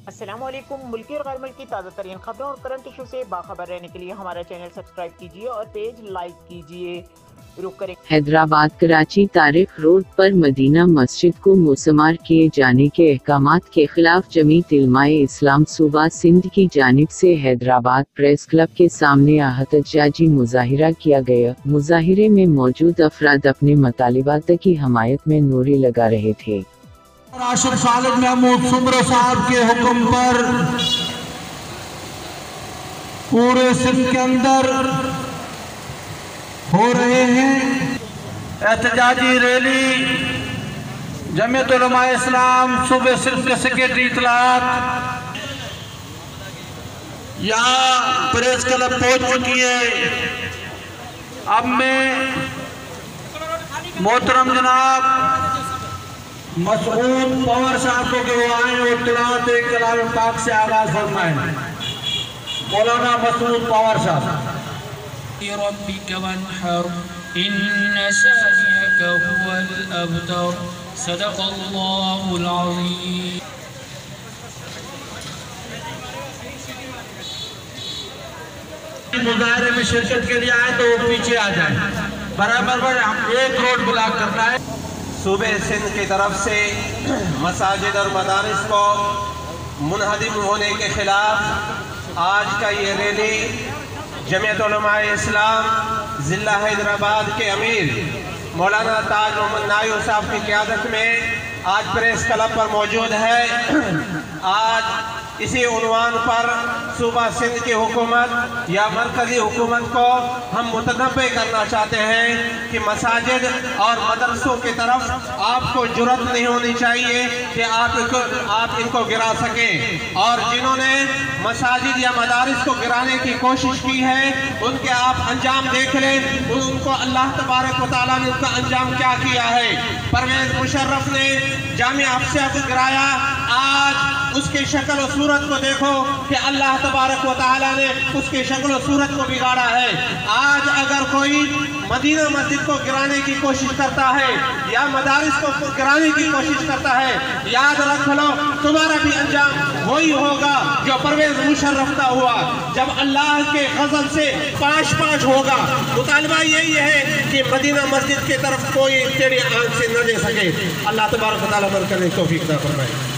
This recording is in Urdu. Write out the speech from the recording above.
السلام علیکم۔ ملکی اور غیر ملکی تازہ ترین خبروں اور کرنٹ ایشو سے باخبر رہنے کے لیے ہمارا چینل سبسکرائب کیجیے اور پیج لائک کیجیے۔ حیدرآباد کراچی طارق روڈ پر مدینہ مسجد کو مسمار کیے جانے کے احکامات کے خلاف جمعیت علماء اسلام صوبہ سندھ کی جانب سے حیدرآباد پریس کلب کے سامنے احتجاجی مظاہرہ کیا گیا۔ مظاہرے میں موجود افراد اپنے مطالبات کی حمایت میں نعرے لگا رہے تھے۔ راشد خالد محمود سمرو صاحب کے حکم پر پورے سندھ کے اندر ہو رہے ہیں احتجاجی ریلی۔ جمعیت علماء اسلام صوبہ سندھ کے سیکریٹری اطلاعات یہاں پریس کلب پہنچ چکی ہے۔ اب میں محترم جناب مسعود پوار صاحب کو کہ وہ آئیں اور تلاوت کلام پاک سے آغاز فرمائیں۔ مولانا مسعود پوار صاحب۔ ربك وانحر إن شانئك هو الأبتر صدق الله العظيم۔ مظاہرے میں شرکت کے لیے آئے تو وہ پیچھے آ جائیں، برابر ہم ایک روڈ بلاک کرنا ہے۔ صوبہ سندھ کی طرف سے مساجد اور مدارس کو منہدم ہونے کے خلاف آج کا یہ ریلی جمعیت علماء اسلام ضلع حیدرآباد کے امیر مولانا تاج محمد نائیو صاحب کی قیادت میں آج پریس کلب پر موجود ہے۔ آج اسی عنوان پر صوبہ سندھ کی حکومت یا مرکزی حکومت کو ہم متنبع کرنا چاہتے ہیں کہ مساجد اور مدرسوں کی طرف آپ کو جرأت نہیں ہونی چاہیے کہ آپ ان کو گرا سکیں، اور جنہوں نے مساجد یا مدارس کو گرانے کی کوشش کی ہے ان کے آپ انجام دیکھ لیں، ان کو اللہ تبارک و تعالیٰ نے ان کا انجام کیا کیا ہے۔ پرویز مشرف نے جامعہ افسیہ کو گرایا، آج اس کی شکل و صورت کو دیکھو کہ اللہ تبارک و تعالیٰ نے اس کی شکل و صورت کو بگاڑا ہے۔ آج اگر کوئی مدینہ مسجد کو گرانے کی کوشش کرتا ہے یا مدارس کو گرانے کی کوشش کرتا ہے، یاد رکھ لو تمہارا بھی انجام وہی ہوگا جو پرویز مشرف کا ہوا، جب اللہ کے غضب سے پاش ہوگا۔ مطالبہ یہی ہے کہ مدینہ مسجد کی طرف کوئی تیری آنکھ سے نہ دے سکے۔ اللہ تبارک و تعالیٰ برکت توفیق عطا فرمائے۔